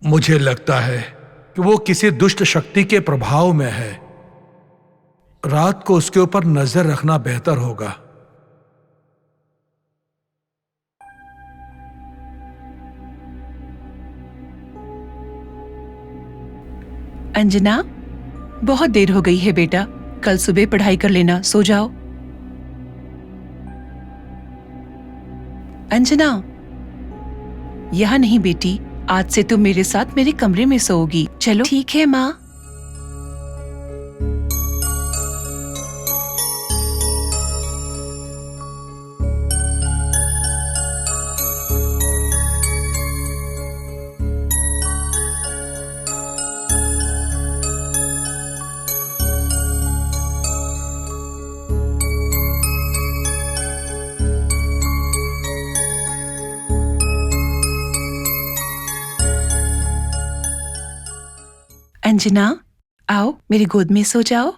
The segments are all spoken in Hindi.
मुझे लगता है कि वो किसी दुष्ट शक्ति के प्रभाव में है। रात को उसके ऊपर नजर रखना बेहतर होगा। अंजना, बहुत देर हो गई है बेटा, कल सुबह पढ़ाई कर लेना, सो जाओ। अंजना, यहाँ नहीं बेटी, आज से तुम मेरे साथ मेरे कमरे में सोओगी। चलो। ठीक है माँ। अंजना, आओ मेरी गोद में सो जाओ।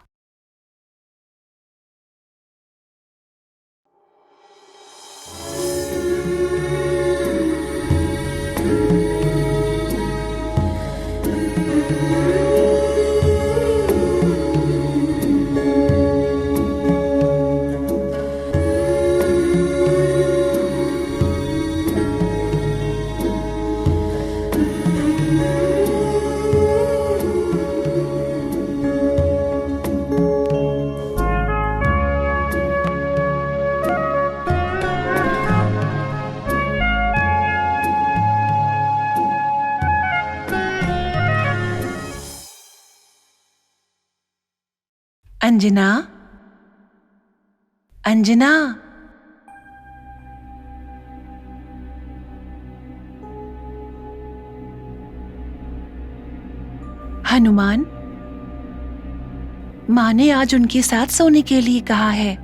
अंजना, अंजना, हनुमान, माँ ने आज उनके साथ सोने के लिए कहा है।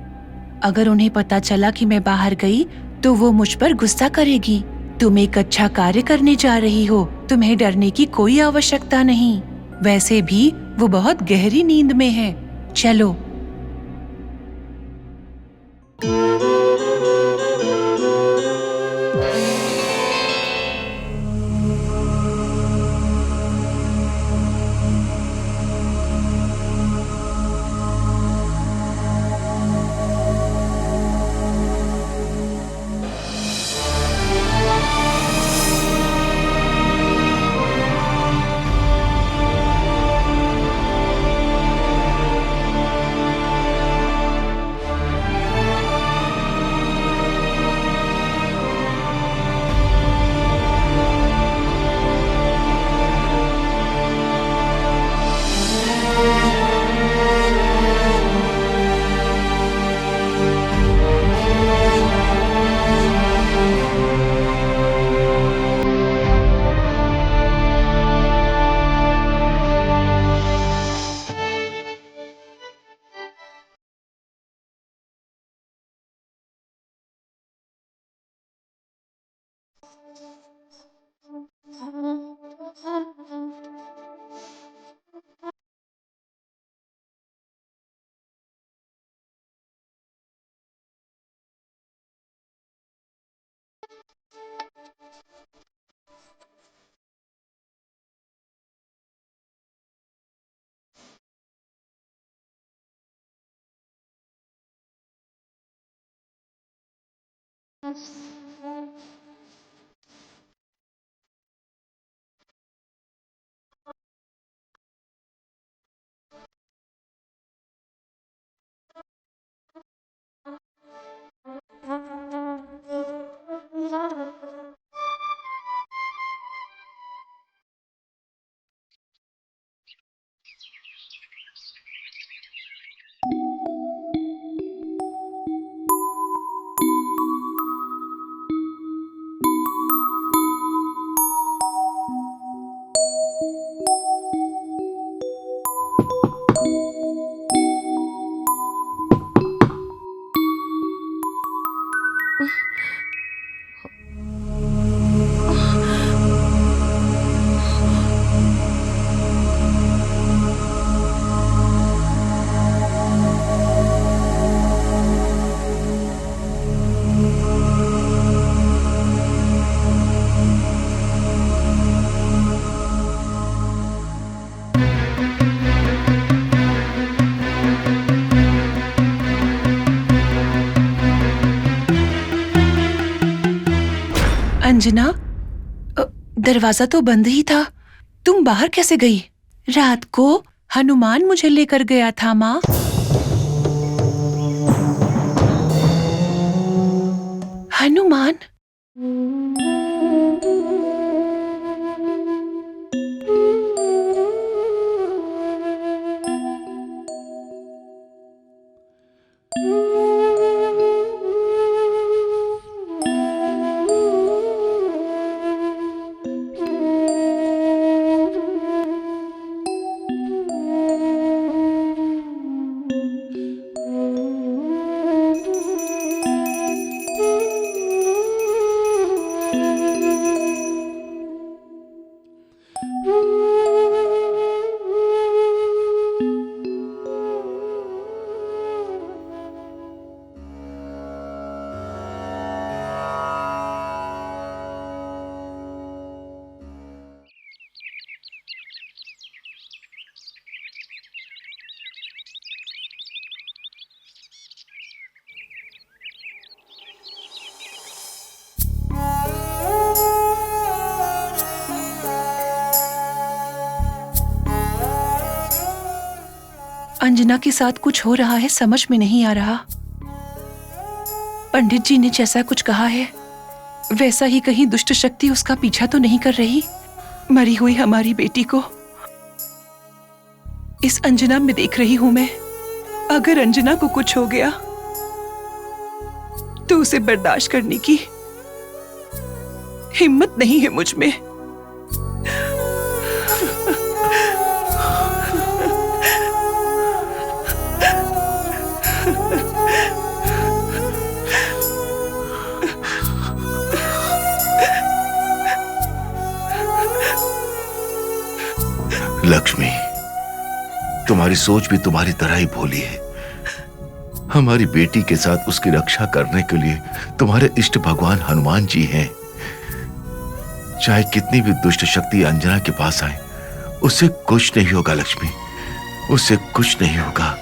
अगर उन्हें पता चला कि मैं बाहर गई तो वो मुझ पर गुस्सा करेगी। तुम एक अच्छा कार्य करने जा रही हो, तुम्हें डरने की कोई आवश्यकता नहीं। वैसे भी वो बहुत गहरी नींद में है। चलो। अंजना, दरवाजा तो बंद ही था, तुम बाहर कैसे गई? रात को हनुमान मुझे लेकर गया था माँ। हनुमान? अंजना के साथ कुछ हो रहा है, समझ में नहीं आ रहा। पंडित जी ने जैसा कुछ कहा है वैसा ही कहीं दुष्ट शक्ति उसका पीछा तो नहीं कर रही? मरी हुई हमारी बेटी को इस अंजना में देख रही हूं मैं। अगर अंजना को कुछ हो गया तो उसे बर्दाश्त करने की हिम्मत नहीं है मुझ में। लक्ष्मी, तुम्हारी सोच भी तुम्हारी तरह ही भोली है। हमारी बेटी के साथ उसकी रक्षा करने के लिए तुम्हारे इष्ट भगवान हनुमान जी हैं। चाहे कितनी भी दुष्ट शक्ति अंजना के पास आए, उससे कुछ नहीं होगा लक्ष्मी, उससे कुछ नहीं होगा।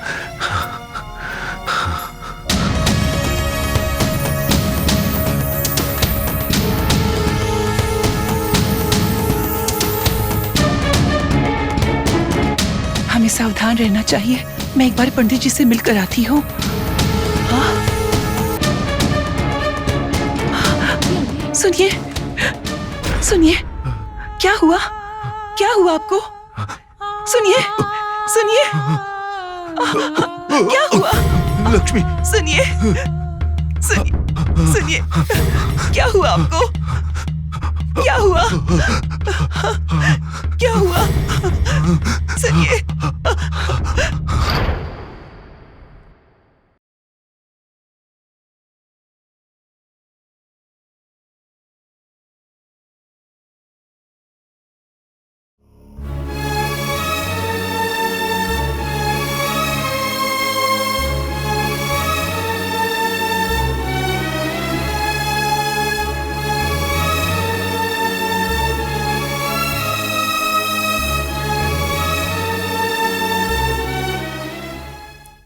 हमें सावधान रहना चाहिए। मैं एक बार पंडित जी से मिलकर आती हूँ। सुनिए, सुनिए, क्या हुआ? क्या हुआ आपको? सुनिए, सुनिए, क्या हुआ? लक्ष्मी, सुनिए, सुनिए, सुनिए, क्या हुआ आपको? क्या हुआ? क्या हुआ? सुनिए।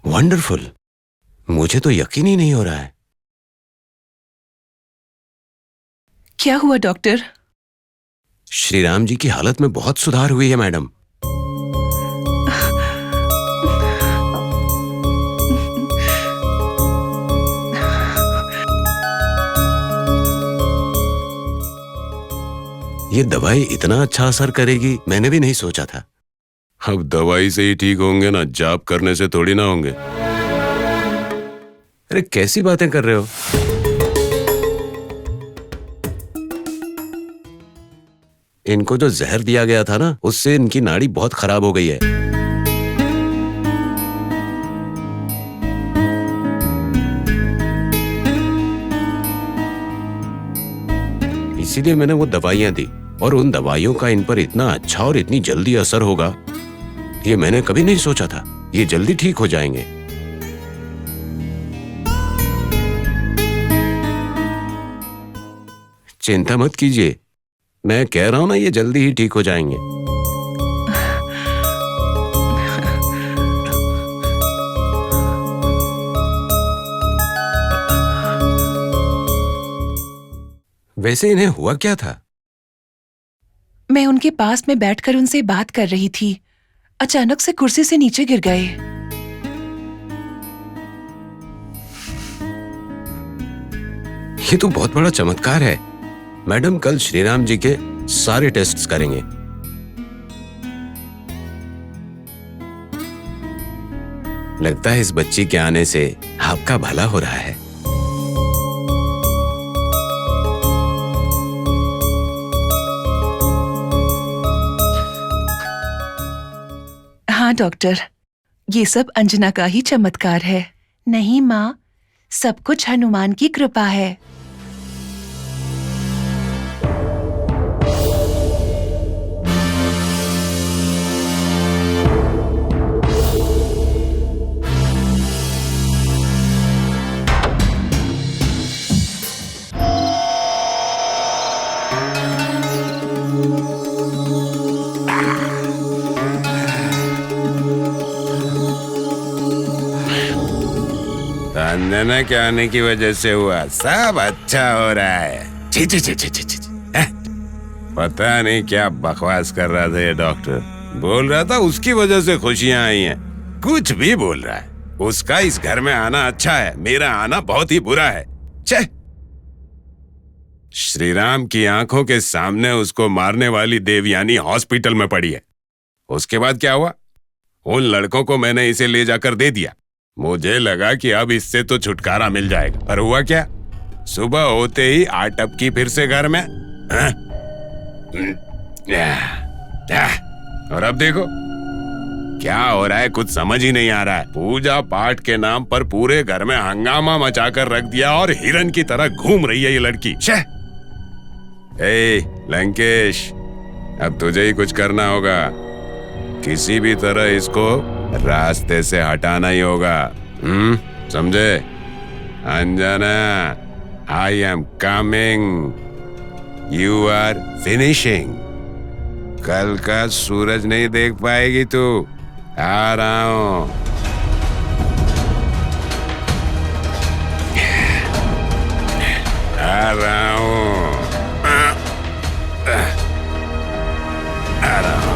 वंडरफुल, मुझे तो यकीन ही नहीं हो रहा है। क्या हुआ डॉक्टर? श्री राम जी की हालत में बहुत सुधार हुई है मैडम। ये दवाई इतना अच्छा असर करेगी मैंने भी नहीं सोचा था। अब दवाई से ही ठीक होंगे ना, जाप करने से थोड़ी ना होंगे। अरे कैसी बातें कर रहे हो? इनको जो जहर दिया गया था ना, उससे इनकी नाड़ी बहुत खराब हो गई है। इसीलिए मैंने वो दवाइयां दी, और उन दवाइयों का इन पर इतना अच्छा और इतनी जल्दी असर होगा ये मैंने कभी नहीं सोचा था। ये जल्दी ठीक हो जाएंगे। चिंता मत कीजिए, मैं कह रहा हूं ना, ये जल्दी ही ठीक हो जाएंगे। वैसे इन्हें हुआ क्या था? मैं उनके पास में बैठकर उनसे बात कर रही थी। अचानक से कुर्सी से नीचे गिर गए। ये तो बहुत बड़ा चमत्कार है। मैडम कल श्रीराम जी के सारे टेस्ट्स करेंगे। लगता है इस बच्ची के आने से आपका भला हो रहा है। हाँ डॉक्टर, ये सब अंजना का ही चमत्कार है। नहीं माँ, सब कुछ हनुमान की कृपा है। अंजना के आने की वजह से हुआ, सब अच्छा हो रहा है। छी छी छी छी छी छी। पता नहीं क्या बकवास कर रहा था ये डॉक्टर। बोल रहा था उसकी वजह से खुशियां आई हैं। कुछ भी बोल रहा है। उसका इस घर में आना अच्छा है, मेरा आना बहुत ही बुरा है। छे! श्रीराम की आंखों के सामने उसको मारने वाली देवयानी हॉस्पिटल में पड़ी है। उसके बाद क्या हुआ? उन लड़कों को मैंने इसे ले जाकर दे दिया। मुझे लगा कि अब इससे तो छुटकारा मिल जाएगा, पर हुआ क्या? सुबह होते ही आ टपकी फिर से घर में। और अब देखो क्या हो रहा है, कुछ समझ ही नहीं आ रहा है। पूजा पाठ के नाम पर पूरे घर में हंगामा मचाकर रख दिया और हिरन की तरह घूम रही है ये लड़की। ए लंकेश, अब तुझे ही कुछ करना होगा। किसी भी तरह इसको रास्ते से हटाना ही होगा। समझे? Anjana, I am coming, you are finishing. कल का सूरज नहीं देख पाएगी तू। आ रहा हूं। आ रहा हूं। आ रहा हूं।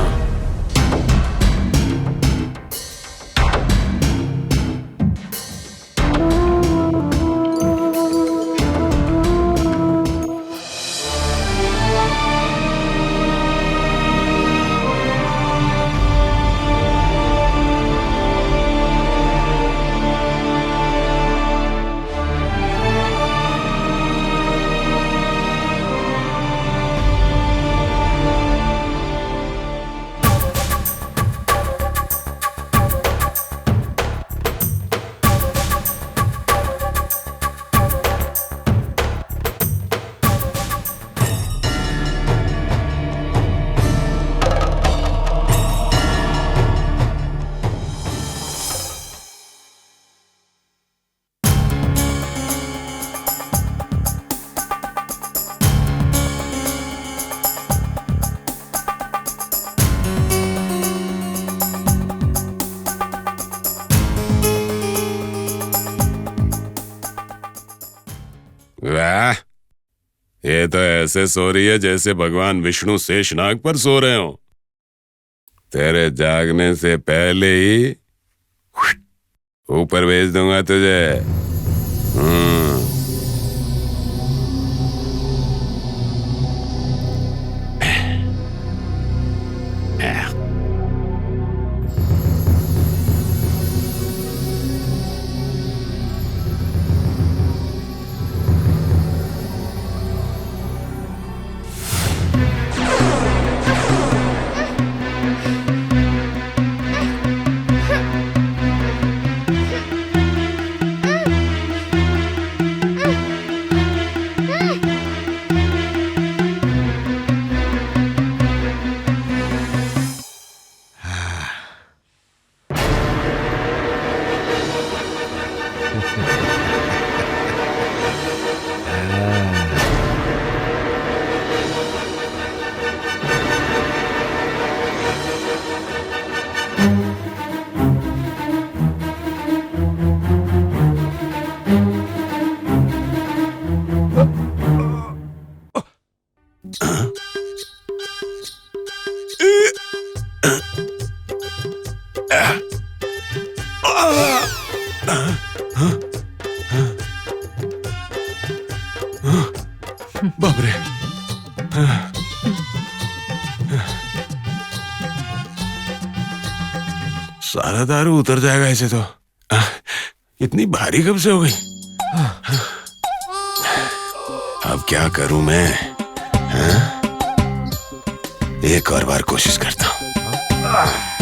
वाह, ये तो ऐसे सो रही है जैसे भगवान विष्णु शेषनाग पर सो रहे हो। तेरे जागने से पहले ही ऊपर भेज दूंगा तुझे। सारा दारू उतर जाएगा ऐसे तो। इतनी भारी कब से हो गई? अब क्या करूं मैं? हाँ? एक और बार कोशिश करता हूं।